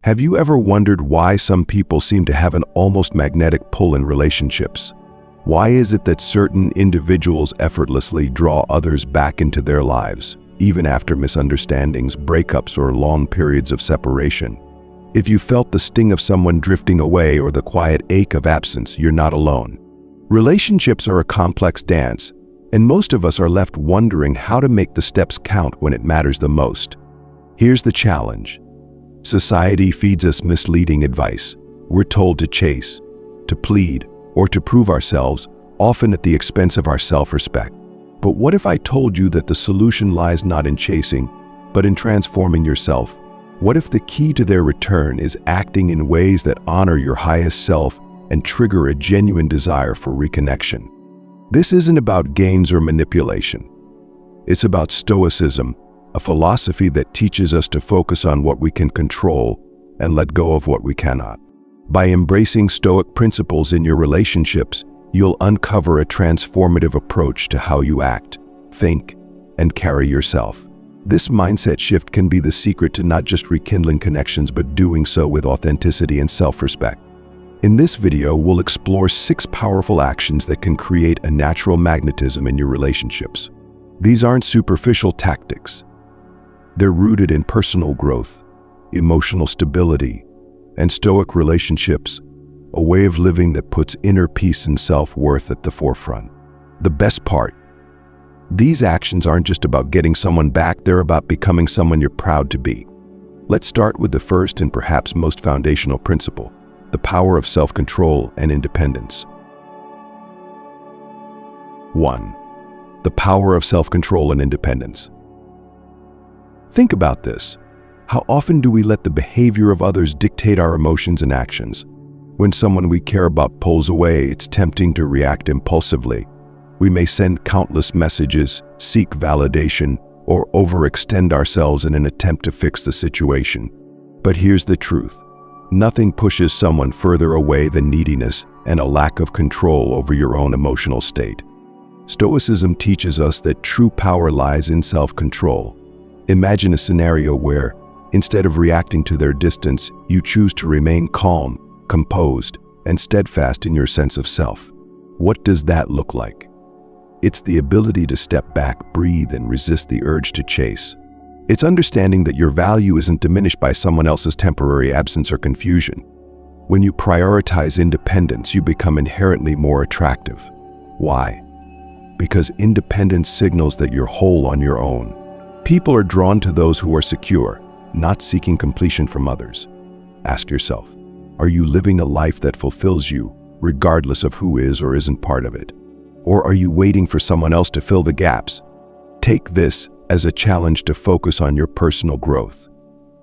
Have you ever wondered why some people seem to have an almost magnetic pull in relationships? Why is it that certain individuals effortlessly draw others back into their lives, even after misunderstandings, breakups, or long periods of separation? If you felt the sting of someone drifting away or the quiet ache of absence, you're not alone. Relationships are a complex dance, and most of us are left wondering how to make the steps count when it matters the most. Here's the challenge. Society feeds us misleading advice. We're told to chase, to plead, or to prove ourselves, often at the expense of our self-respect. But what if I told you that the solution lies not in chasing, but in transforming yourself? What if the key to their return is acting in ways that honor your highest self and trigger a genuine desire for reconnection? This isn't about games or manipulation. It's about stoicism, a philosophy that teaches us to focus on what we can control and let go of what we cannot. By embracing Stoic principles in your relationships, you'll uncover a transformative approach to how you act, think, and carry yourself. This mindset shift can be the secret to not just rekindling connections, but doing so with authenticity and self-respect. In this video, we'll explore 6 powerful actions that can create a natural magnetism in your relationships. These aren't superficial tactics. They're rooted in personal growth, emotional stability, and Stoic relationships, a way of living that puts inner peace and self-worth at the forefront. The best part, these actions aren't just about getting someone back, they're about becoming someone you're proud to be. Let's start with the first and perhaps most foundational principle, the power of self-control and independence. 1. The power of self-control and independence. Think about this. How often do we let the behavior of others dictate our emotions and actions? When someone we care about pulls away, it's tempting to react impulsively. We may send countless messages, seek validation, or overextend ourselves in an attempt to fix the situation. But here's the truth. Nothing pushes someone further away than neediness and a lack of control over your own emotional state. Stoicism teaches us that true power lies in self-control. Imagine a scenario where, instead of reacting to their distance, you choose to remain calm, composed, and steadfast in your sense of self. What does that look like? It's the ability to step back, breathe, and resist the urge to chase. It's understanding that your value isn't diminished by someone else's temporary absence or confusion. When you prioritize independence, you become inherently more attractive. Why? Because independence signals that you're whole on your own. People are drawn to those who are secure, not seeking completion from others. Ask yourself, are you living a life that fulfills you, regardless of who is or isn't part of it? Or are you waiting for someone else to fill the gaps? Take this as a challenge to focus on your personal growth.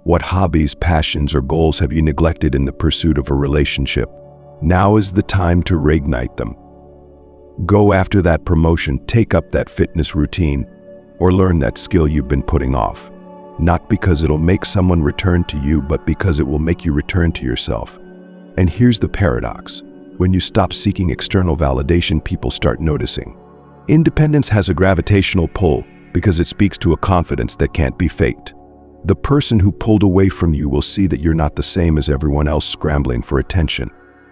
What hobbies, passions, or goals have you neglected in the pursuit of a relationship? Now is the time to reignite them. Go after that promotion, take up that fitness routine, or learn that skill you've been putting off. Not because it'll make someone return to you, but because it will make you return to yourself. And here's the paradox. When you stop seeking external validation, people start noticing. Independence has a gravitational pull because it speaks to a confidence that can't be faked. The person who pulled away from you will see that you're not the same as everyone else scrambling for attention.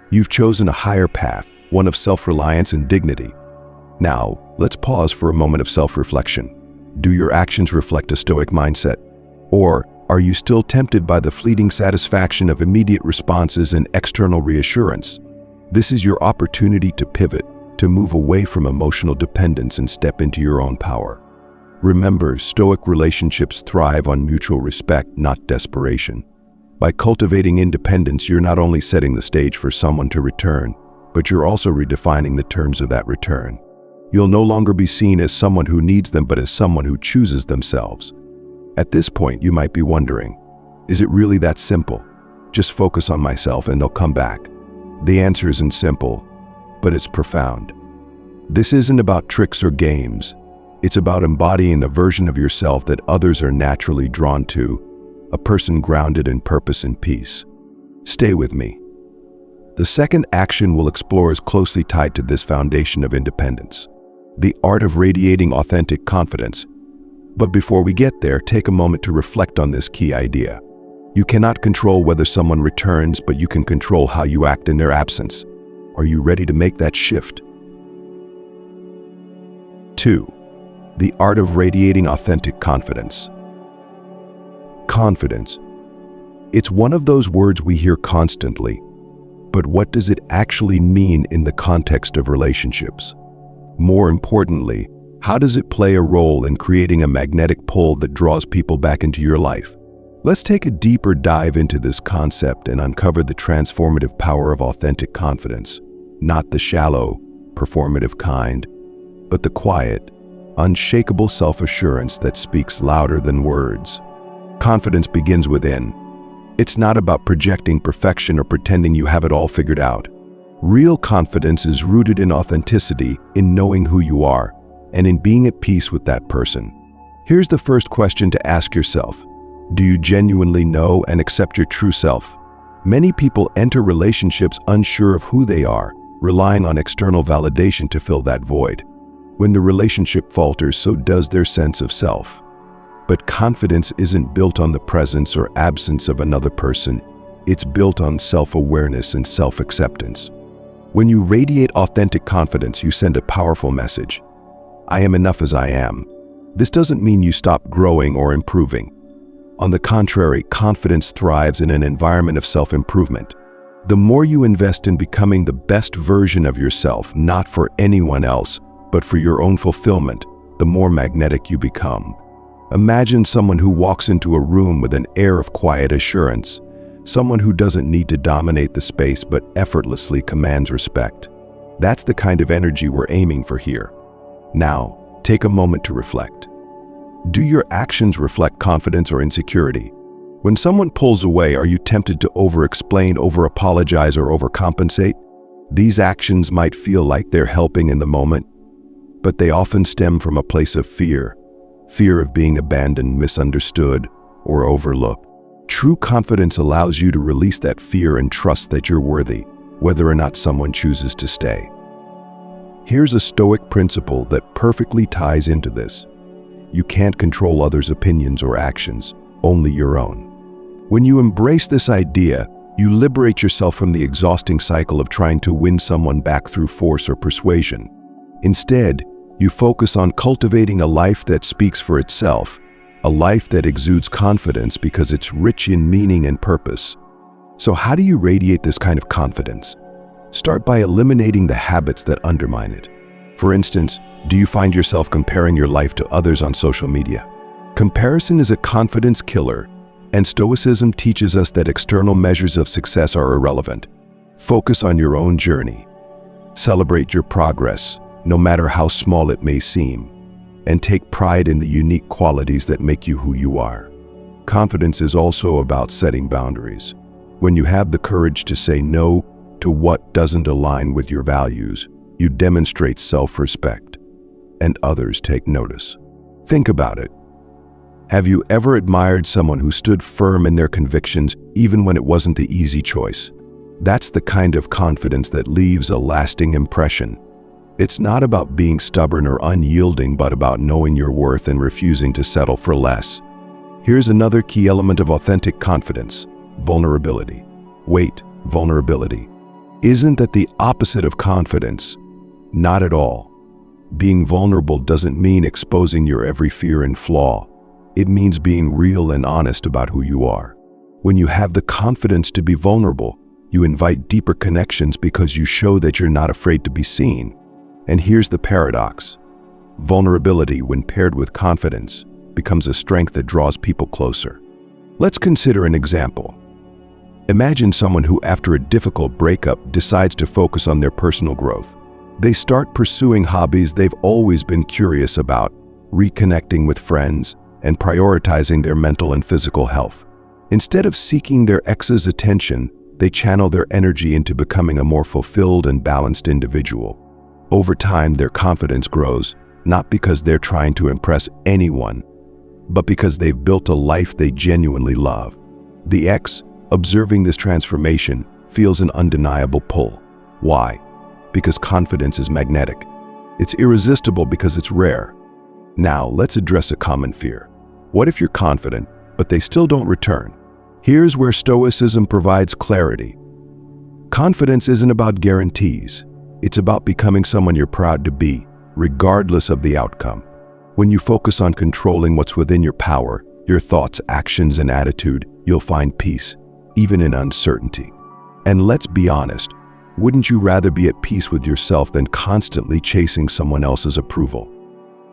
You've chosen a higher path, one of self-reliance and dignity. Now, let's pause for a moment of self-reflection. Do your actions reflect a Stoic mindset? Or are you still tempted by the fleeting satisfaction of immediate responses and external reassurance? This is your opportunity to pivot, to move away from emotional dependence and step into your own power. Remember, Stoic relationships thrive on mutual respect, not desperation. By cultivating independence, you're not only setting the stage for someone to return, but you're also redefining the terms of that return. You'll no longer be seen as someone who needs them, but as someone who chooses themselves. At this point, you might be wondering, is it really that simple? Just focus on myself and they'll come back. The answer isn't simple, but it's profound. This isn't about tricks or games. It's about embodying a version of yourself that others are naturally drawn to, a person grounded in purpose and peace. Stay with me. The second action we'll explore is closely tied to this foundation of independence, the art of radiating authentic confidence. But before we get there, take a moment to reflect on this key idea. You cannot control whether someone returns, but you can control how you act in their absence. Are you ready to make that shift? 2. The art of radiating authentic confidence. Confidence. It's one of those words we hear constantly, but what does it actually mean in the context of relationships? More importantly, how does it play a role in creating a magnetic pull that draws people back into your life? Let's take a deeper dive into this concept and uncover the transformative power of authentic confidence, not the shallow, performative kind, but the quiet, unshakable self-assurance that speaks louder than words. Confidence begins within. It's not about projecting perfection or pretending you have it all figured out. Real confidence is rooted in authenticity, in knowing who you are, and in being at peace with that person. Here's the first question to ask yourself. Do you genuinely know and accept your true self? Many people enter relationships unsure of who they are, relying on external validation to fill that void. When the relationship falters, so does their sense of self. But confidence isn't built on the presence or absence of another person. It's built on self-awareness and self-acceptance. When you radiate authentic confidence, you send a powerful message. I am enough as I am. This doesn't mean you stop growing or improving. On the contrary, confidence thrives in an environment of self-improvement. The more you invest in becoming the best version of yourself, not for anyone else, but for your own fulfillment, the more magnetic you become. Imagine someone who walks into a room with an air of quiet assurance, someone who doesn't need to dominate the space but effortlessly commands respect. That's the kind of energy we're aiming for here. Now, take a moment to reflect. Do your actions reflect confidence or insecurity? When someone pulls away, are you tempted to over-explain, over-apologize, or overcompensate? These actions might feel like they're helping in the moment, but they often stem from a place of fear of being abandoned, misunderstood, or overlooked. True confidence allows you to release that fear and trust that you're worthy, whether or not someone chooses to stay. Here's a Stoic principle that perfectly ties into this. You can't control others' opinions or actions, only your own. When you embrace this idea, you liberate yourself from the exhausting cycle of trying to win someone back through force or persuasion. Instead, you focus on cultivating a life that speaks for itself, a life that exudes confidence because it's rich in meaning and purpose. So how do you radiate this kind of confidence? Start by eliminating the habits that undermine it. For instance, do you find yourself comparing your life to others on social media? Comparison is a confidence killer, and Stoicism teaches us that external measures of success are irrelevant. Focus on your own journey. Celebrate your progress, no matter how small it may seem, and take pride in the unique qualities that make you who you are. Confidence is also about setting boundaries. When you have the courage to say no to what doesn't align with your values, you demonstrate self-respect, and others take notice. Think about it. Have you ever admired someone who stood firm in their convictions even when it wasn't the easy choice? That's the kind of confidence that leaves a lasting impression. It's not about being stubborn or unyielding, but about knowing your worth and refusing to settle for less. Here's another key element of authentic confidence: vulnerability. Wait, vulnerability. Isn't that the opposite of confidence? Not at all. Being vulnerable doesn't mean exposing your every fear and flaw. It means being real and honest about who you are. When you have the confidence to be vulnerable, you invite deeper connections because you show that you're not afraid to be seen. And here's the paradox. Vulnerability, when paired with confidence, becomes a strength that draws people closer. Let's consider an example. Imagine someone who, after a difficult breakup, decides to focus on their personal growth. They start pursuing hobbies they've always been curious about, reconnecting with friends, and prioritizing their mental and physical health. Instead of seeking their ex's attention, they channel their energy into becoming a more fulfilled and balanced individual. Over time, their confidence grows, not because they're trying to impress anyone, but because they've built a life they genuinely love. The ex, observing this transformation, feels an undeniable pull. Why? Because confidence is magnetic. It's irresistible because it's rare. Now, let's address a common fear. What if you're confident, but they still don't return? Here's where Stoicism provides clarity. Confidence isn't about guarantees. It's about becoming someone you're proud to be, regardless of the outcome. When you focus on controlling what's within your power, your thoughts, actions, and attitude, you'll find peace, even in uncertainty. And let's be honest, wouldn't you rather be at peace with yourself than constantly chasing someone else's approval?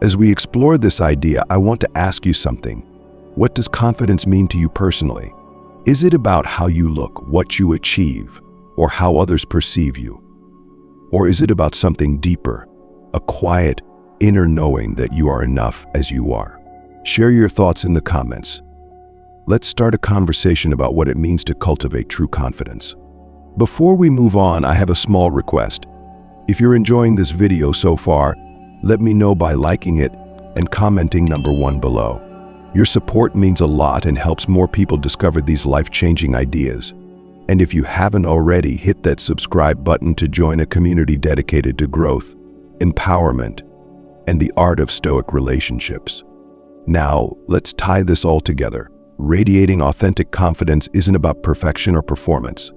As we explore this idea, I want to ask you something. What does confidence mean to you personally? Is it about how you look, what you achieve, or how others perceive you? Or is it about something deeper, a quiet, inner knowing that you are enough as you are? Share your thoughts in the comments. Let's start a conversation about what it means to cultivate true confidence. Before we move on, I have a small request. If you're enjoying this video so far, let me know by liking it and commenting number 1 below. Your support means a lot and helps more people discover these life-changing ideas. And if you haven't already, hit that subscribe button to join a community dedicated to growth, empowerment, and the art of Stoic relationships. Now, let's tie this all together. Radiating authentic confidence isn't about perfection or performance.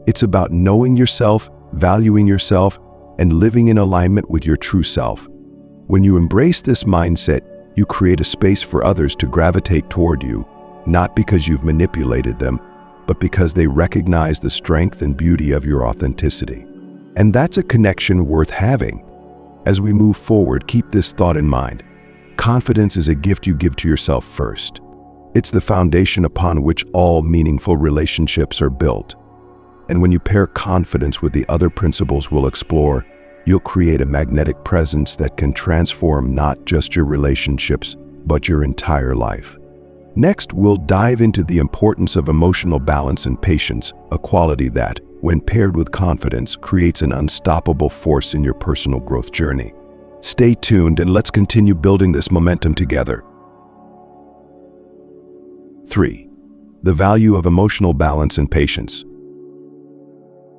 It's about knowing yourself, valuing yourself, and living in alignment with your true self. When you embrace this mindset, you create a space for others to gravitate toward you, not because you've manipulated them, but because they recognize the strength and beauty of your authenticity. And that's a connection worth having. As we move forward, keep this thought in mind. Confidence is a gift you give to yourself first. It's the foundation upon which all meaningful relationships are built. And when you pair confidence with the other principles we'll explore, you'll create a magnetic presence that can transform not just your relationships, but your entire life. Next, we'll dive into the importance of emotional balance and patience, a quality that, when paired with confidence, creates an unstoppable force in your personal growth journey. Stay tuned and let's continue building this momentum together. 3. The value of emotional balance and patience.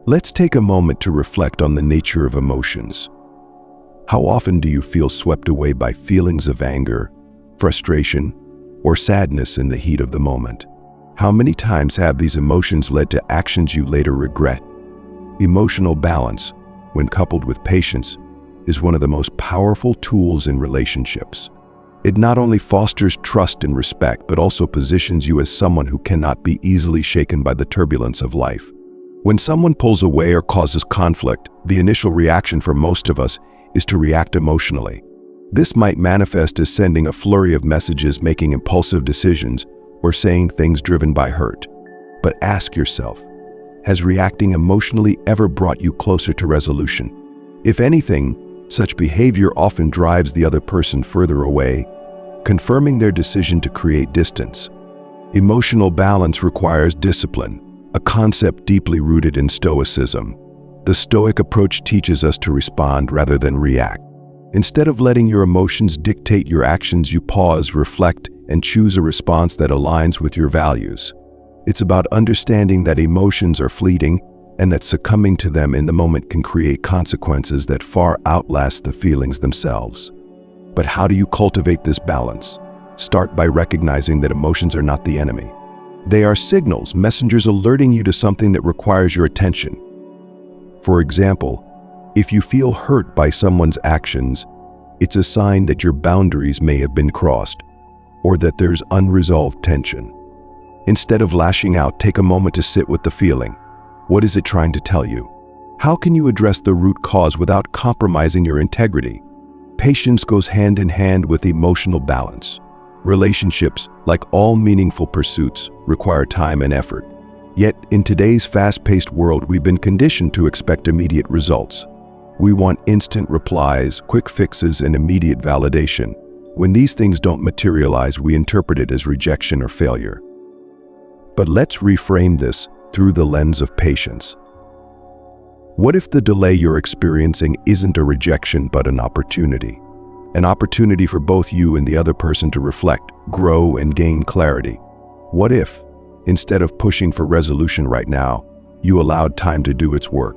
Let's take a moment to reflect on the nature of emotions. How often do you feel swept away by feelings of anger, frustration, or sadness in the heat of the moment? How many times have these emotions led to actions you later regret? Emotional balance, when coupled with patience, is one of the most powerful tools in relationships. It not only fosters trust and respect, but also positions you as someone who cannot be easily shaken by the turbulence of life. When someone pulls away or causes conflict, the initial reaction for most of us is to react emotionally. This might manifest as sending a flurry of messages, making impulsive decisions, or saying things driven by hurt. But ask yourself, has reacting emotionally ever brought you closer to resolution? If anything, such behavior often drives the other person further away, confirming their decision to create distance. Emotional balance requires discipline, a concept deeply rooted in Stoicism. The Stoic approach teaches us to respond rather than react. Instead of letting your emotions dictate your actions, you pause, reflect, and choose a response that aligns with your values. It's about understanding that emotions are fleeting and that succumbing to them in the moment can create consequences that far outlast the feelings themselves. But how do you cultivate this balance? Start by recognizing that emotions are not the enemy. They are signals, messengers alerting you to something that requires your attention. For example, if you feel hurt by someone's actions, it's a sign that your boundaries may have been crossed, or that there's unresolved tension. Instead of lashing out, take a moment to sit with the feeling. What is it trying to tell you? How can you address the root cause without compromising your integrity? Patience goes hand in hand with emotional balance. Relationships, like all meaningful pursuits, require time and effort. Yet, in today's fast-paced world, we've been conditioned to expect immediate results. We want instant replies, quick fixes, and immediate validation. When these things don't materialize, we interpret it as rejection or failure. But let's reframe this through the lens of patience. What if the delay you're experiencing isn't a rejection but an opportunity? An opportunity for both you and the other person to reflect, grow, and gain clarity. What if, instead of pushing for resolution right now, you allowed time to do its work?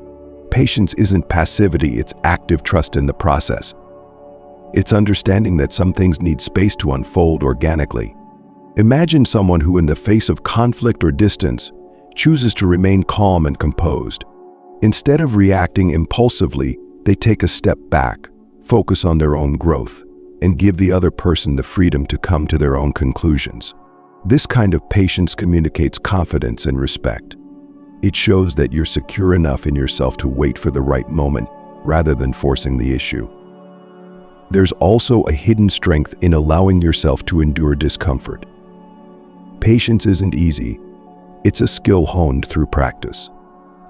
Patience isn't passivity, it's active trust in the process. It's understanding that some things need space to unfold organically. Imagine someone who, in the face of conflict or distance, chooses to remain calm and composed. Instead of reacting impulsively, they take a step back, focus on their own growth, and give the other person the freedom to come to their own conclusions. This kind of patience communicates confidence and respect. It shows that you're secure enough in yourself to wait for the right moment rather than forcing the issue. There's also a hidden strength in allowing yourself to endure discomfort. Patience isn't easy. It's a skill honed through practice.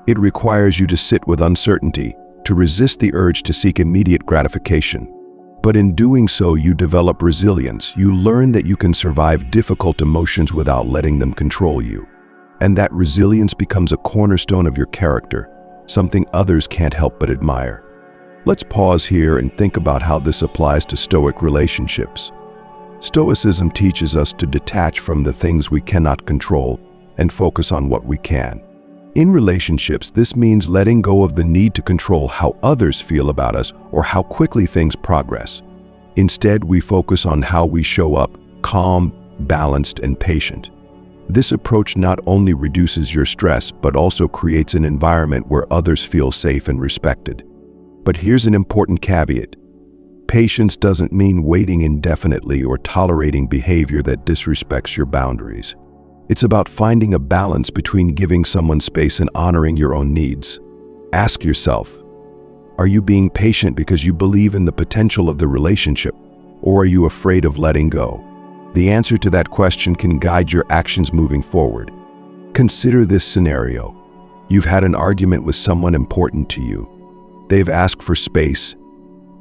It requires you to sit with uncertainty, to resist the urge to seek immediate gratification. But in doing so, you develop resilience. You learn that you can survive difficult emotions without letting them control you. And that resilience becomes a cornerstone of your character, something others can't help but admire. Let's pause here and think about how this applies to Stoic relationships. Stoicism teaches us to detach from the things we cannot control and focus on what we can. In relationships, this means letting go of the need to control how others feel about us or how quickly things progress. Instead, we focus on how we show up, calm, balanced, and patient. This approach not only reduces your stress, but also creates an environment where others feel safe and respected. But here's an important caveat. Patience doesn't mean waiting indefinitely or tolerating behavior that disrespects your boundaries. It's about finding a balance between giving someone space and honoring your own needs. Ask yourself, are you being patient because you believe in the potential of the relationship, or are you afraid of letting go? The answer to that question can guide your actions moving forward. Consider this scenario. You've had an argument with someone important to you. They've asked for space,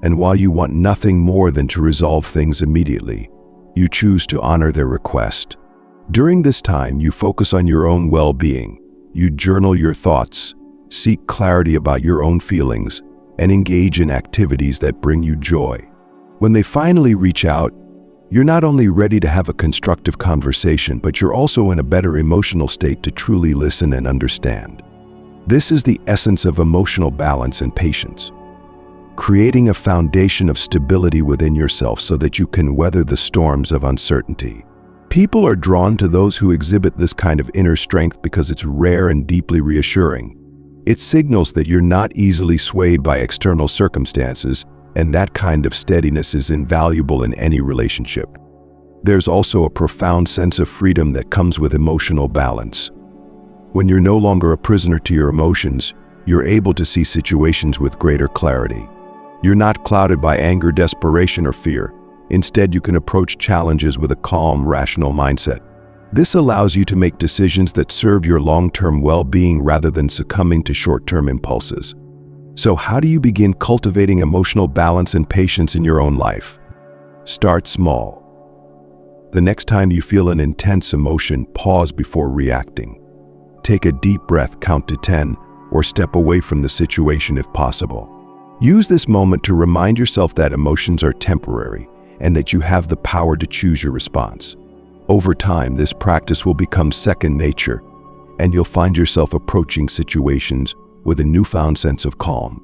and while you want nothing more than to resolve things immediately, you choose to honor their request. During this time, you focus on your own well-being. You journal your thoughts, seek clarity about your own feelings, and engage in activities that bring you joy. When they finally reach out, you're not only ready to have a constructive conversation, but you're also in a better emotional state to truly listen and understand. This is the essence of emotional balance and patience. Creating a foundation of stability within yourself so that you can weather the storms of uncertainty. People are drawn to those who exhibit this kind of inner strength because it's rare and deeply reassuring. It signals that you're not easily swayed by external circumstances, and that kind of steadiness is invaluable in any relationship. There's also a profound sense of freedom that comes with emotional balance. When you're no longer a prisoner to your emotions, you're able to see situations with greater clarity. You're not clouded by anger, desperation, or fear. Instead, you can approach challenges with a calm, rational mindset. This allows you to make decisions that serve your long-term well-being rather than succumbing to short-term impulses. So how do you begin cultivating emotional balance and patience in your own life? Start small. The next time you feel an intense emotion, pause before reacting. Take a deep breath, count to 10, or step away from the situation if possible. Use this moment to remind yourself that emotions are temporary and that you have the power to choose your response. Over time, this practice will become second nature, and you'll find yourself approaching situations with a newfound sense of calm.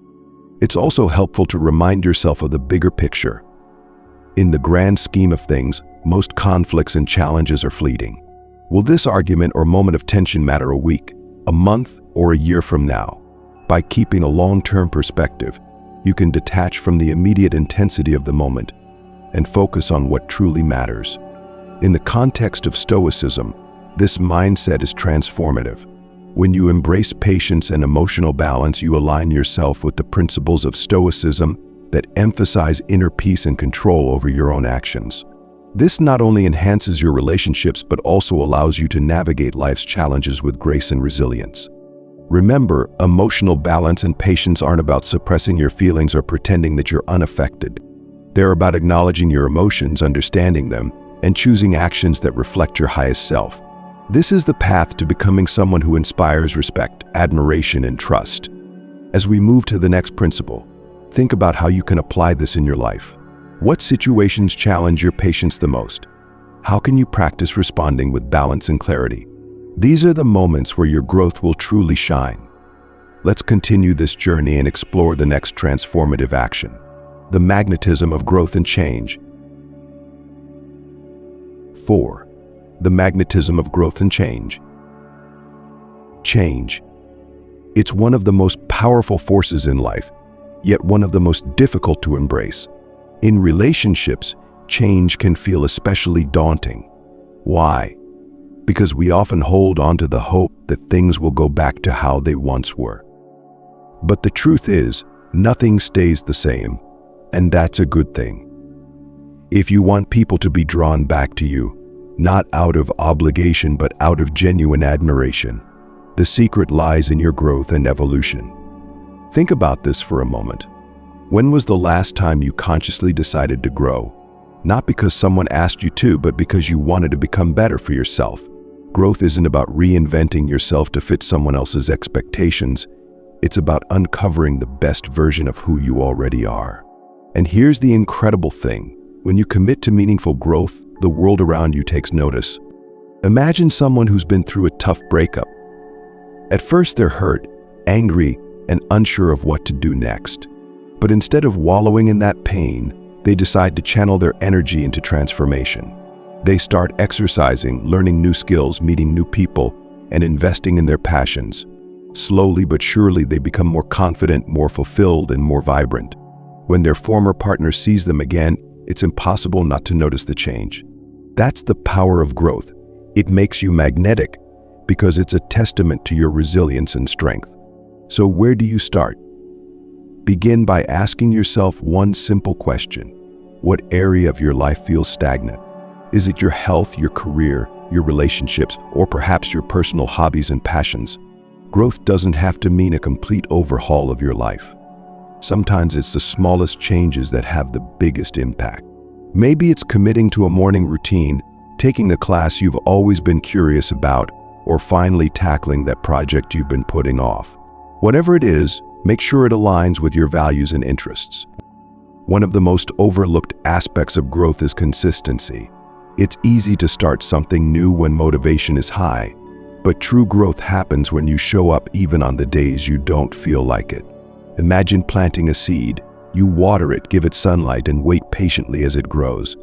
It's also helpful to remind yourself of the bigger picture. In the grand scheme of things, most conflicts and challenges are fleeting. Will this argument or moment of tension matter a week, a month, or a year from now? By keeping a long-term perspective, you can detach from the immediate intensity of the moment and focus on what truly matters. In the context of Stoicism, this mindset is transformative. When you embrace patience and emotional balance, you align yourself with the principles of Stoicism that emphasize inner peace and control over your own actions. This not only enhances your relationships, but also allows you to navigate life's challenges with grace and resilience. Remember, emotional balance and patience aren't about suppressing your feelings or pretending that you're unaffected. They're about acknowledging your emotions, understanding them, and choosing actions that reflect your highest self. This is the path to becoming someone who inspires respect, admiration, and trust. As we move to the next principle, think about how you can apply this in your life. What situations challenge your patience the most? How can you practice responding with balance and clarity? These are the moments where your growth will truly shine. Let's continue this journey and explore the next transformative action, the magnetism of growth and change. 4. the magnetism of growth and change. Change. It's one of the most powerful forces in life, yet one of the most difficult to embrace. In relationships, change can feel especially daunting. Why? Because we often hold on to the hope that things will go back to how they once were. But the truth is, nothing stays the same, and that's a good thing. If you want people to be drawn back to you, not out of obligation but out of genuine admiration, the secret lies in your growth and evolution. Think about this for a moment. When was the last time you consciously decided to grow? Not because someone asked you to, but because you wanted to become better for yourself. Growth isn't about reinventing yourself to fit someone else's expectations. It's about uncovering the best version of who you already are. And here's the incredible thing. When you commit to meaningful growth, the world around you takes notice. Imagine someone who's been through a tough breakup. At first they're hurt, angry, and unsure of what to do next. But instead of wallowing in that pain, they decide to channel their energy into transformation. They start exercising, learning new skills, meeting new people, and investing in their passions. Slowly but surely they become more confident, more fulfilled, and more vibrant. When their former partner sees them again, it's impossible not to notice the change. That's the power of growth. It makes you magnetic because it's a testament to your resilience and strength. So where do you start? Begin by asking yourself one simple question. What area of your life feels stagnant? Is it your health, your career, your relationships, or perhaps your personal hobbies and passions? Growth doesn't have to mean a complete overhaul of your life. Sometimes it's the smallest changes that have the biggest impact. Maybe it's committing to a morning routine, taking a class you've always been curious about, or finally tackling that project you've been putting off. Whatever it is, make sure it aligns with your values and interests. One of the most overlooked aspects of growth is consistency. It's easy to start something new when motivation is high, but true growth happens when you show up even on the days you don't feel like it. Imagine planting a seed. You water it, give it sunlight, and wait patiently as it grows.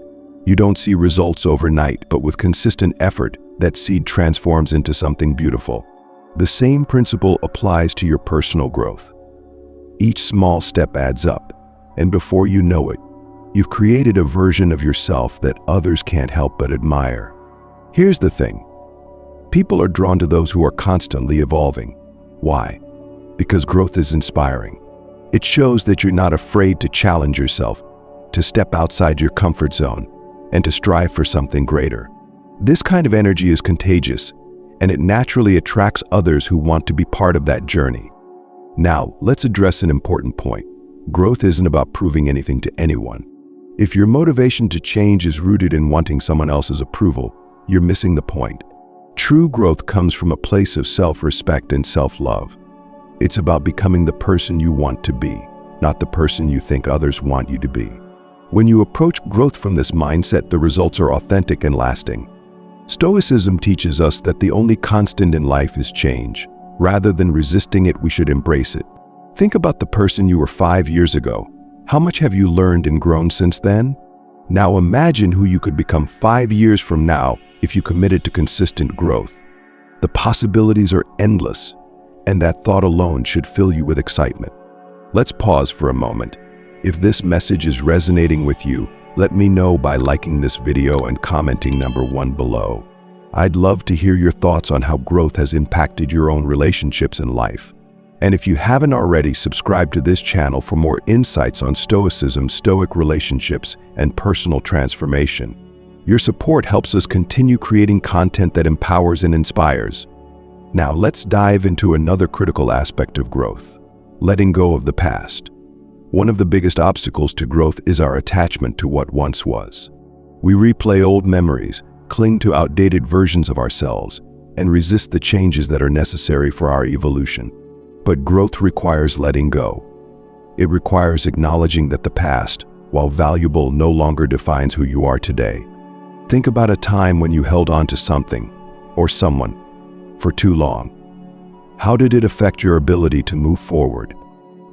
You don't see results overnight, but with consistent effort, that seed transforms into something beautiful. The same principle applies to your personal growth. Each small step adds up, and before you know it, you've created a version of yourself that others can't help but admire. Here's the thing. People are drawn to those who are constantly evolving. Why? Because growth is inspiring. It shows that you're not afraid to challenge yourself, to step outside your comfort zone, and to strive for something greater. This kind of energy is contagious, and it naturally attracts others who want to be part of that journey. Now, let's address an important point. Growth isn't about proving anything to anyone. If your motivation to change is rooted in wanting someone else's approval, you're missing the point. True growth comes from a place of self-respect and self-love. It's about becoming the person you want to be, not the person you think others want you to be. When you approach growth from this mindset, the results are authentic and lasting. Stoicism teaches us that the only constant in life is change. Rather than resisting it, we should embrace it. Think about the person you were 5 years ago. How much have you learned and grown since then? Now imagine who you could become 5 years from now if you committed to consistent growth. The possibilities are endless, and that thought alone should fill you with excitement. Let's pause for a moment. If this message is resonating with you, let me know by liking this video and commenting number 1 below. I'd love to hear your thoughts on how growth has impacted your own relationships and life. And if you haven't already, subscribe to this channel for more insights on Stoicism, Stoic relationships, and personal transformation. Your support helps us continue creating content that empowers and inspires. Now let's dive into another critical aspect of growth: letting go of the past. One of the biggest obstacles to growth is our attachment to what once was. We replay old memories, cling to outdated versions of ourselves, and resist the changes that are necessary for our evolution. But growth requires letting go. It requires acknowledging that the past, while valuable, no longer defines who you are today. Think about a time when you held on to something or someone for too long. How did it affect your ability to move forward?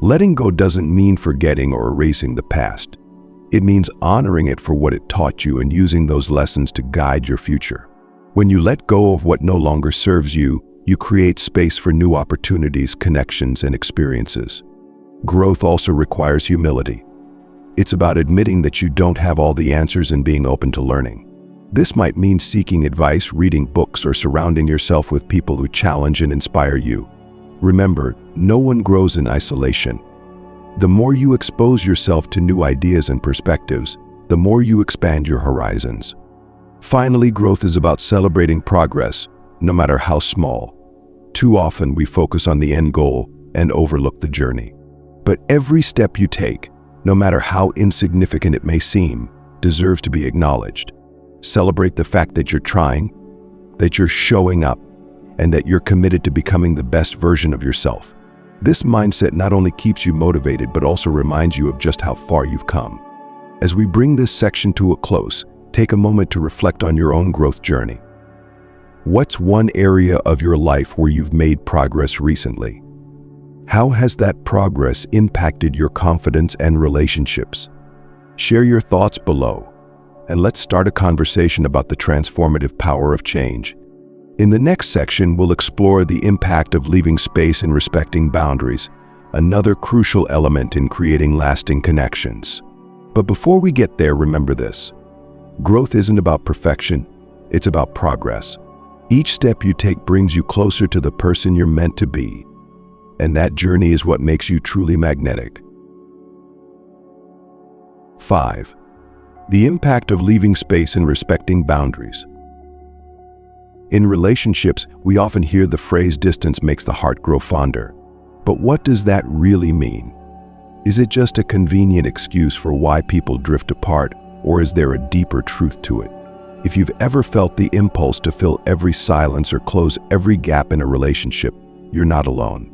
Letting go doesn't mean forgetting or erasing the past. It means honoring it for what it taught you and using those lessons to guide your future. When you let go of what no longer serves you, you create space for new opportunities, connections, and experiences. Growth also requires humility. It's about admitting that you don't have all the answers and being open to learning. This might mean seeking advice, reading books, or surrounding yourself with people who challenge and inspire you. Remember, no one grows in isolation. The more you expose yourself to new ideas and perspectives, the more you expand your horizons. Finally, growth is about celebrating progress, no matter how small. Too often we focus on the end goal and overlook the journey. But every step you take, no matter how insignificant it may seem, deserves to be acknowledged. Celebrate the fact that you're trying, that you're showing up, and that you're committed to becoming the best version of yourself. This mindset not only keeps you motivated, but also reminds you of just how far you've come. As we bring this section to a close, take a moment to reflect on your own growth journey. What's one area of your life where you've made progress recently? How has that progress impacted your confidence and relationships? Share your thoughts below, and let's start a conversation about the transformative power of change. In the next section, we'll explore the impact of leaving space and respecting boundaries, another crucial element in creating lasting connections. But before we get there, remember this. Growth isn't about perfection, it's about progress. Each step you take brings you closer to the person you're meant to be, and that journey is what makes you truly magnetic. 5. The impact of leaving space and respecting boundaries. In relationships, we often hear the phrase "distance makes the heart grow fonder." But what does that really mean? Is it just a convenient excuse for why people drift apart, or is there a deeper truth to it? If you've ever felt the impulse to fill every silence or close every gap in a relationship, you're not alone.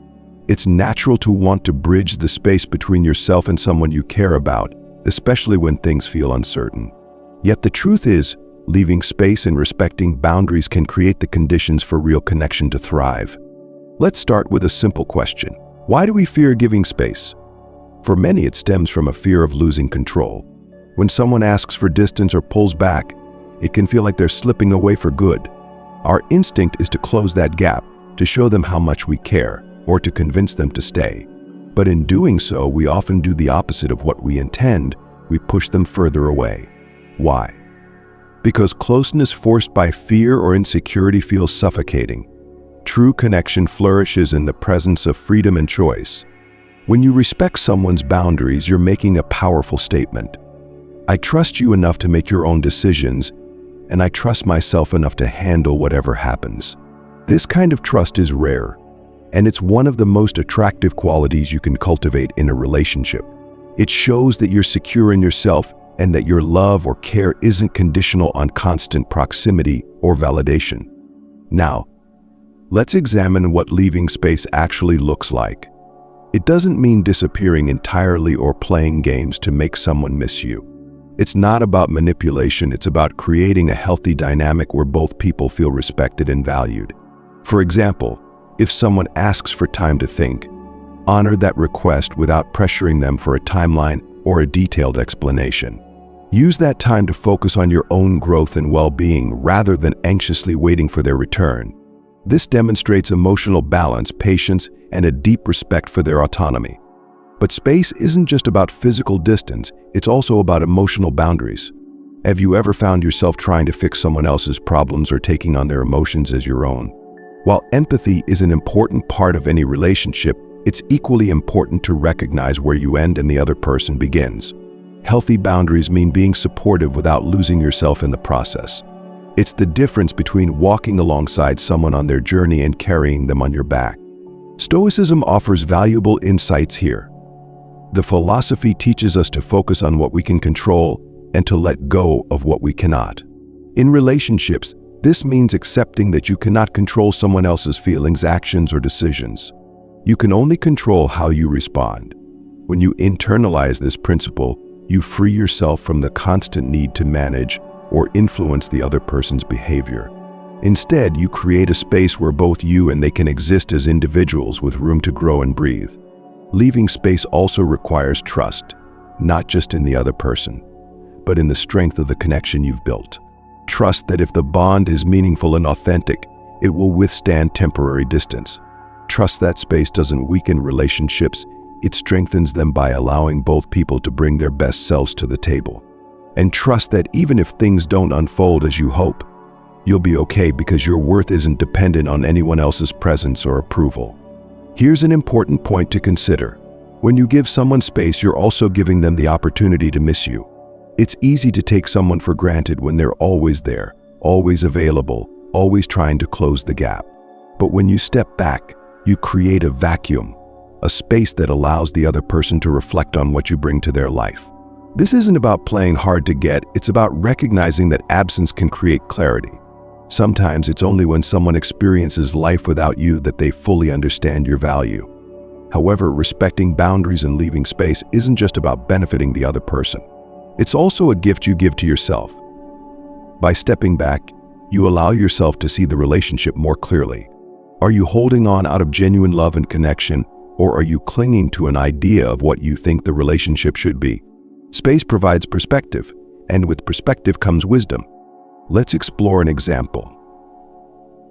It's natural to want to bridge the space between yourself and someone you care about, especially when things feel uncertain. Yet the truth is, leaving space and respecting boundaries can create the conditions for real connection to thrive. Let's start with a simple question. Why do we fear giving space? For many, it stems from a fear of losing control. When someone asks for distance or pulls back, it can feel like they're slipping away for good. Our instinct is to close that gap, to show them how much we care, or to convince them to stay. But in doing so, we often do the opposite of what we intend. We push them further away. Why? Because closeness forced by fear or insecurity feels suffocating. True connection flourishes in the presence of freedom and choice. When you respect someone's boundaries, you're making a powerful statement. I trust you enough to make your own decisions, and I trust myself enough to handle whatever happens. This kind of trust is rare, and it's one of the most attractive qualities you can cultivate in a relationship. It shows that you're secure in yourself and that your love or care isn't conditional on constant proximity or validation. Now, let's examine what leaving space actually looks like. It doesn't mean disappearing entirely or playing games to make someone miss you. It's not about manipulation, it's about creating a healthy dynamic where both people feel respected and valued. For example, if someone asks for time to think, honor that request without pressuring them for a timeline or a detailed explanation. Use that time to focus on your own growth and well-being rather than anxiously waiting for their return. This demonstrates emotional balance, patience, and a deep respect for their autonomy. But space isn't just about physical distance, it's also about emotional boundaries. Have you ever found yourself trying to fix someone else's problems or taking on their emotions as your own? While empathy is an important part of any relationship, it's equally important to recognize where you end and the other person begins. Healthy boundaries mean being supportive without losing yourself in the process. It's the difference between walking alongside someone on their journey and carrying them on your back. Stoicism offers valuable insights here. The philosophy teaches us to focus on what we can control and to let go of what we cannot. In relationships, this means accepting that you cannot control someone else's feelings, actions, or decisions. You can only control how you respond. When you internalize this principle, you free yourself from the constant need to manage or influence the other person's behavior. Instead, you create a space where both you and they can exist as individuals with room to grow and breathe. Leaving space also requires trust, not just in the other person, but in the strength of the connection you've built. Trust that if the bond is meaningful and authentic, it will withstand temporary distance. Trust that space doesn't weaken relationships, it strengthens them by allowing both people to bring their best selves to the table. And trust that even if things don't unfold as you hope, you'll be okay because your worth isn't dependent on anyone else's presence or approval. Here's an important point to consider. When you give someone space, you're also giving them the opportunity to miss you. It's easy to take someone for granted when they're always there, always available, always trying to close the gap. But when you step back, you create a vacuum, a space that allows the other person to reflect on what you bring to their life. This isn't about playing hard to get, it's about recognizing that absence can create clarity. Sometimes it's only when someone experiences life without you that they fully understand your value. However, respecting boundaries and leaving space isn't just about benefiting the other person. It's also a gift you give to yourself. By stepping back, you allow yourself to see the relationship more clearly. Are you holding on out of genuine love and connection, or are you clinging to an idea of what you think the relationship should be? Space provides perspective, and with perspective comes wisdom. Let's explore an example.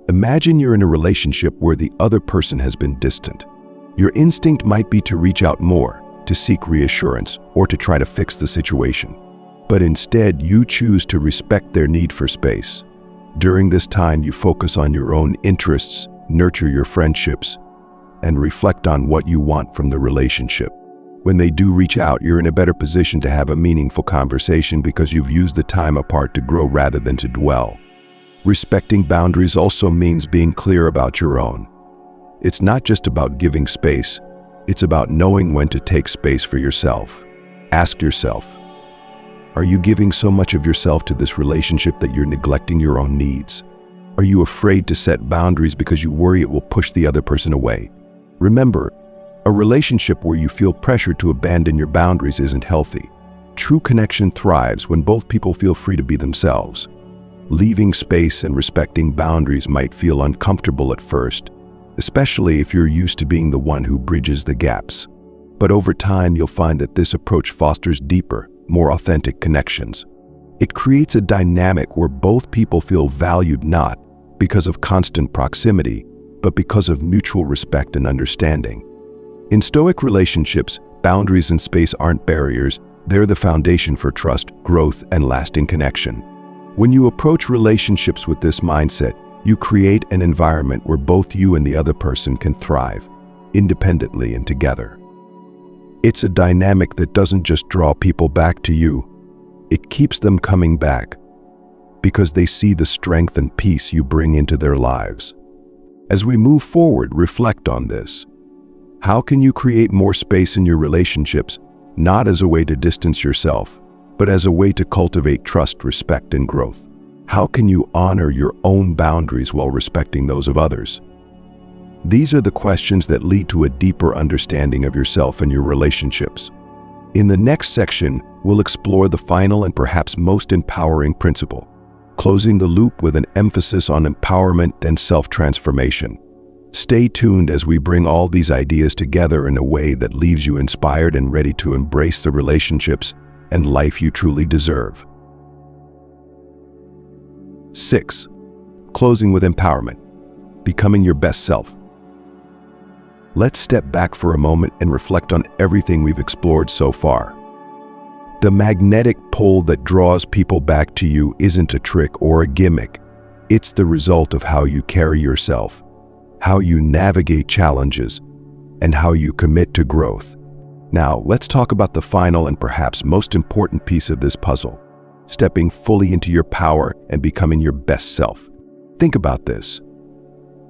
Imagine you're in a relationship where the other person has been distant. Your instinct might be to reach out more, to seek reassurance, or to try to fix the situation. But instead, you choose to respect their need for space. During this time, you focus on your own interests, nurture your friendships, and reflect on what you want from the relationship. When they do reach out, you're in a better position to have a meaningful conversation because you've used the time apart to grow rather than to dwell. Respecting boundaries also means being clear about your own. It's not just about giving space, it's about knowing when to take space for yourself. Ask yourself, are you giving so much of yourself to this relationship that you're neglecting your own needs? Are you afraid to set boundaries because you worry it will push the other person away? Remember, a relationship where you feel pressure to abandon your boundaries isn't healthy. True connection thrives when both people feel free to be themselves. Leaving space and respecting boundaries might feel uncomfortable at first, especially if you're used to being the one who bridges the gaps. But over time, you'll find that this approach fosters deeper, more authentic connections. It creates a dynamic where both people feel valued not because of constant proximity, but because of mutual respect and understanding. In Stoic relationships, boundaries and space aren't barriers, they're the foundation for trust, growth, and lasting connection. When you approach relationships with this mindset, you create an environment where both you and the other person can thrive, independently and together. It's a dynamic that doesn't just draw people back to you, it keeps them coming back because they see the strength and peace you bring into their lives. As we move forward, reflect on this. How can you create more space in your relationships, not as a way to distance yourself, but as a way to cultivate trust, respect, and growth? How can you honor your own boundaries while respecting those of others? These are the questions that lead to a deeper understanding of yourself and your relationships. In the next section, we'll explore the final and perhaps most empowering principle, closing the loop with an emphasis on empowerment and self-transformation. Stay tuned as we bring all these ideas together in a way that leaves you inspired and ready to embrace the relationships and life you truly deserve. 6. Closing with empowerment, becoming your best self. Let's step back for a moment and reflect on everything we've explored so far. The magnetic pull that draws people back to you isn't a trick or a gimmick. It's the result of how you carry yourself, how you navigate challenges, and how you commit to growth. Now, let's talk about the final and perhaps most important piece of this puzzle, stepping fully into your power and becoming your best self. Think about this.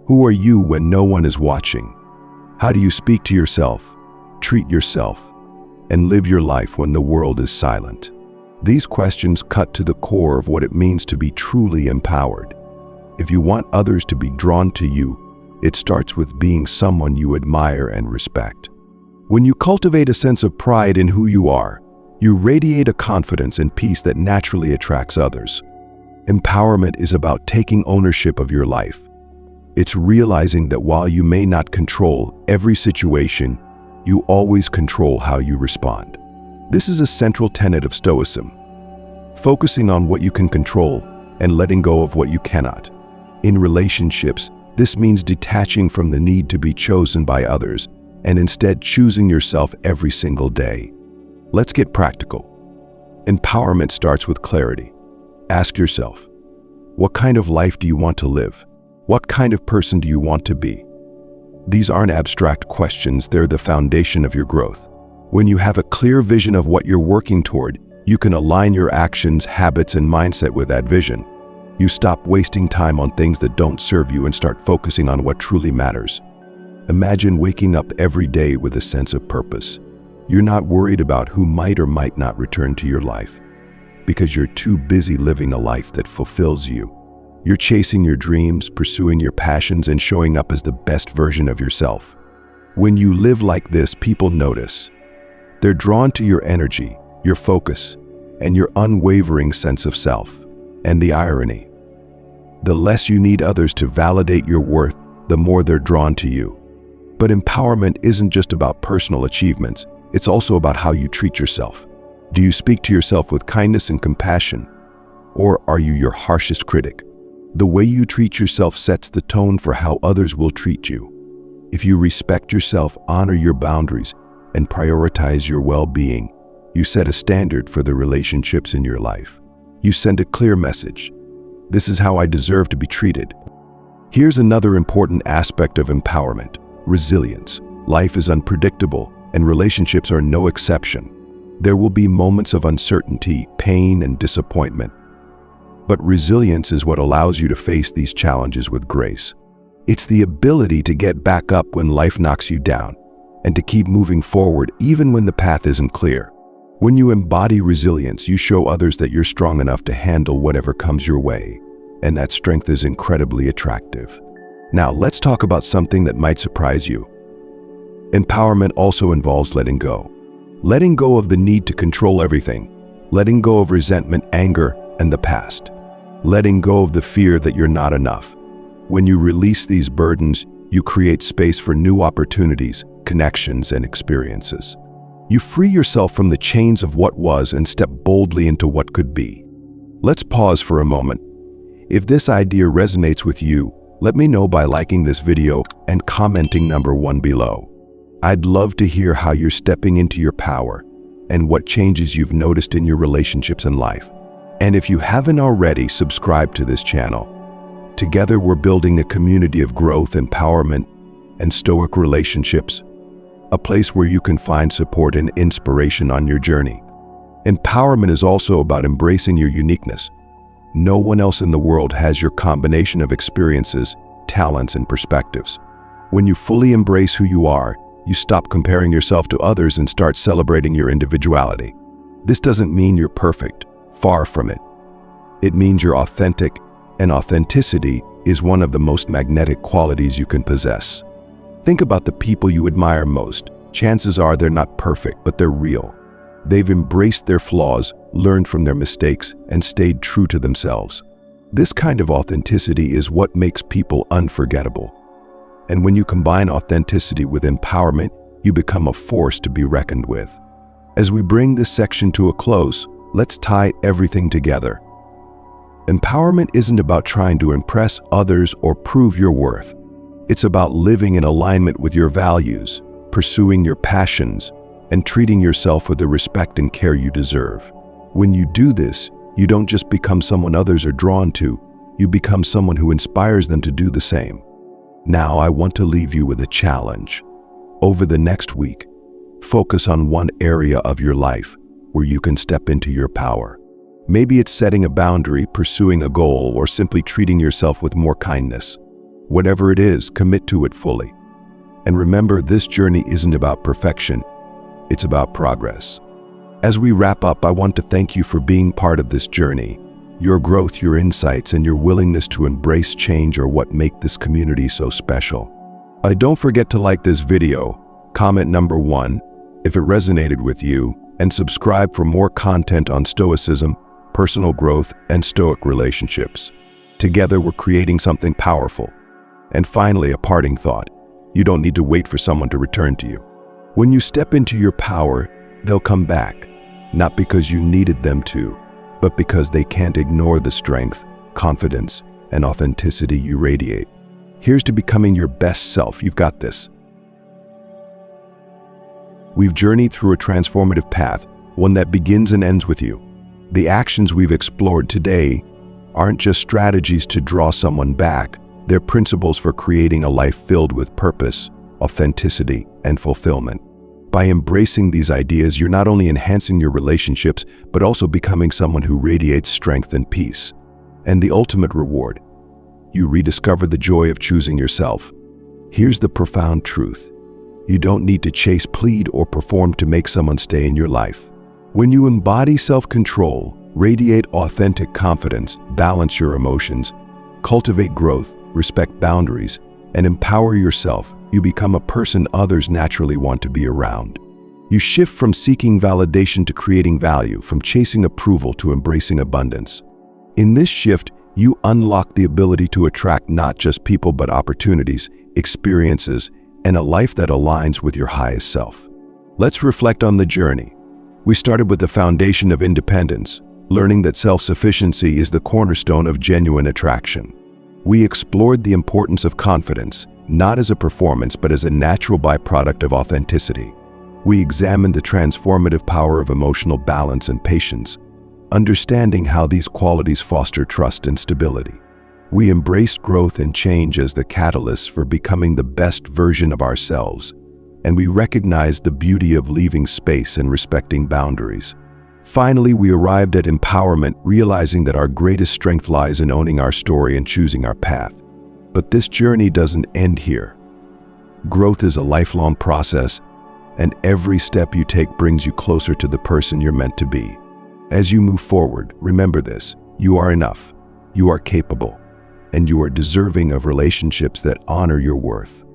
Who are you when no one is watching? How do you speak to yourself, treat yourself, and live your life when the world is silent? These questions cut to the core of what it means to be truly empowered. If you want others to be drawn to you, it starts with being someone you admire and respect. When you cultivate a sense of pride in who you are, you radiate a confidence and peace that naturally attracts others. Empowerment is about taking ownership of your life. It's realizing that while you may not control every situation, you always control how you respond. This is a central tenet of Stoicism, focusing on what you can control and letting go of what you cannot. In relationships, this means detaching from the need to be chosen by others and instead choosing yourself every single day. Let's get practical. Empowerment starts with clarity. Ask yourself, what kind of life do you want to live? What kind of person do you want to be? These aren't abstract questions, they're the foundation of your growth. When you have a clear vision of what you're working toward, you can align your actions, habits, and mindset with that vision. You stop wasting time on things that don't serve you and start focusing on what truly matters. Imagine waking up every day with a sense of purpose. You're not worried about who might or might not return to your life, because you're too busy living a life that fulfills you. You're chasing your dreams, pursuing your passions, and showing up as the best version of yourself. When you live like this, people notice. They're drawn to your energy, your focus, and your unwavering sense of self. And the irony: the less you need others to validate your worth, the more they're drawn to you. But empowerment isn't just about personal achievements, it's also about how you treat yourself. Do you speak to yourself with kindness and compassion? Or are you your harshest critic? The way you treat yourself sets the tone for how others will treat you. If you respect yourself, honor your boundaries, and prioritize your well-being, you set a standard for the relationships in your life. You send a clear message. This is how I deserve to be treated. Here's another important aspect of empowerment: resilience. Life is unpredictable, and relationships are no exception. There will be moments of uncertainty, pain, and disappointment. But resilience is what allows you to face these challenges with grace. It's the ability to get back up when life knocks you down, and to keep moving forward even when the path isn't clear. When you embody resilience, you show others that you're strong enough to handle whatever comes your way, and that strength is incredibly attractive. Now, let's talk about something that might surprise you. Empowerment also involves letting go. Letting go of the need to control everything. Letting go of resentment, anger, and the past. Letting go of the fear that you're not enough. When you release these burdens, you create space for new opportunities, connections, and experiences. You free yourself from the chains of what was and step boldly into what could be. Let's pause for a moment. If this idea resonates with you, let me know by liking this video and commenting number 1 below. I'd love to hear how you're stepping into your power and what changes you've noticed in your relationships and life. And if you haven't already, subscribe to this channel. Together, we're building a community of growth, empowerment, and stoic relationships, a place where you can find support and inspiration on your journey. Empowerment is also about embracing your uniqueness. No one else in the world has your combination of experiences, talents, and perspectives. When you fully embrace who you are, you stop comparing yourself to others and start celebrating your individuality. This doesn't mean you're perfect. Far from it. It means you're authentic, and authenticity is one of the most magnetic qualities you can possess. Think about the people you admire most. Chances are they're not perfect, but they're real. They've embraced their flaws, learned from their mistakes, and stayed true to themselves. This kind of authenticity is what makes people unforgettable. And when you combine authenticity with empowerment, you become a force to be reckoned with. As we bring this section to a close, let's tie everything together. Empowerment isn't about trying to impress others or prove your worth. It's about living in alignment with your values, pursuing your passions, and treating yourself with the respect and care you deserve. When you do this, you don't just become someone others are drawn to, you become someone who inspires them to do the same. Now, I want to leave you with a challenge. Over the next week, focus on one area of your life where you can step into your power. Maybe it's setting a boundary, pursuing a goal, or simply treating yourself with more kindness. Whatever it is, commit to it fully. And remember, this journey isn't about perfection, it's about progress. As we wrap up, I want to thank you for being part of this journey. Your growth, your insights, and your willingness to embrace change are what make this community so special. Don't forget to like this video, comment number 1 if it resonated with you, and subscribe for more content on stoicism, personal growth, and stoic relationships. Together, we're creating something powerful. And finally, a parting thought. You don't need to wait for someone to return to you. When you step into your power, they'll come back, not because you needed them to, but because they can't ignore the strength, confidence, and authenticity you radiate. Here's to becoming your best self. You've got this. We've journeyed through a transformative path, one that begins and ends with you. The actions we've explored today aren't just strategies to draw someone back. They're principles for creating a life filled with purpose, authenticity, and fulfillment. By embracing these ideas, you're not only enhancing your relationships, but also becoming someone who radiates strength and peace. And the ultimate reward, you rediscover the joy of choosing yourself. Here's the profound truth. You don't need to chase, plead, or perform to make someone stay in your life. When you embody self-control, radiate authentic confidence, balance your emotions, cultivate growth, respect boundaries, and empower yourself, you become a person others naturally want to be around. You shift from seeking validation to creating value, from chasing approval to embracing abundance. In this shift, you unlock the ability to attract not just people but opportunities, experiences, and a life that aligns with your highest self. Let's reflect on the journey. We started with the foundation of independence, learning that self-sufficiency is the cornerstone of genuine attraction. We explored the importance of confidence, not as a performance but as a natural byproduct of authenticity. We examined the transformative power of emotional balance and patience, understanding how these qualities foster trust and stability. We embraced growth and change as the catalysts for becoming the best version of ourselves, and we recognized the beauty of leaving space and respecting boundaries. Finally, we arrived at empowerment, realizing that our greatest strength lies in owning our story and choosing our path. But this journey doesn't end here. Growth is a lifelong process, and every step you take brings you closer to the person you're meant to be. As you move forward, remember this: you are enough, you are capable, and you are deserving of relationships that honor your worth.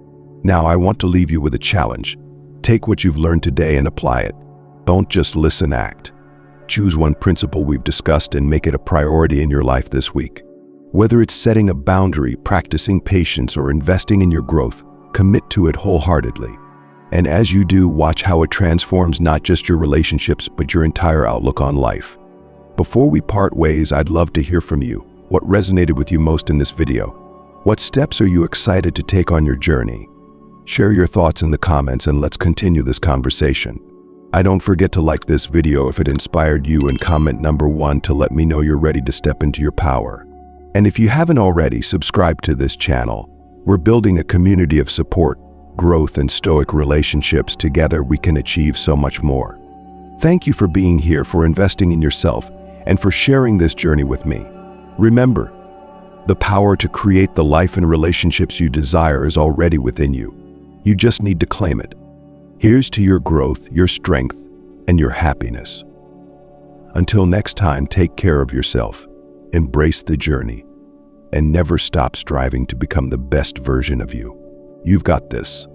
Now, I want to leave you with a challenge. Take what you've learned today and apply it. Don't just listen, act. Choose one principle we've discussed and make it a priority in your life this week. Whether it's setting a boundary, practicing patience, or investing in your growth, commit to it wholeheartedly. And as you do, watch how it transforms not just your relationships, but your entire outlook on life. Before we part ways, I'd love to hear from you. What resonated with you most in this video? What steps are you excited to take on your journey? Share your thoughts in the comments and let's continue this conversation. Don't forget to like this video if it inspired you, and comment number 1 to let me know you're ready to step into your power. And if you haven't already, subscribe to this channel. We're building a community of support, growth, and stoic relationships. Together we can achieve so much more. Thank you for being here, for investing in yourself, and for sharing this journey with me. Remember, the power to create the life and relationships you desire is already within you. You just need to claim it. Here's to your growth, your strength, and your happiness. Until next time, take care of yourself, embrace the journey, and never stop striving to become the best version of you. You've got this.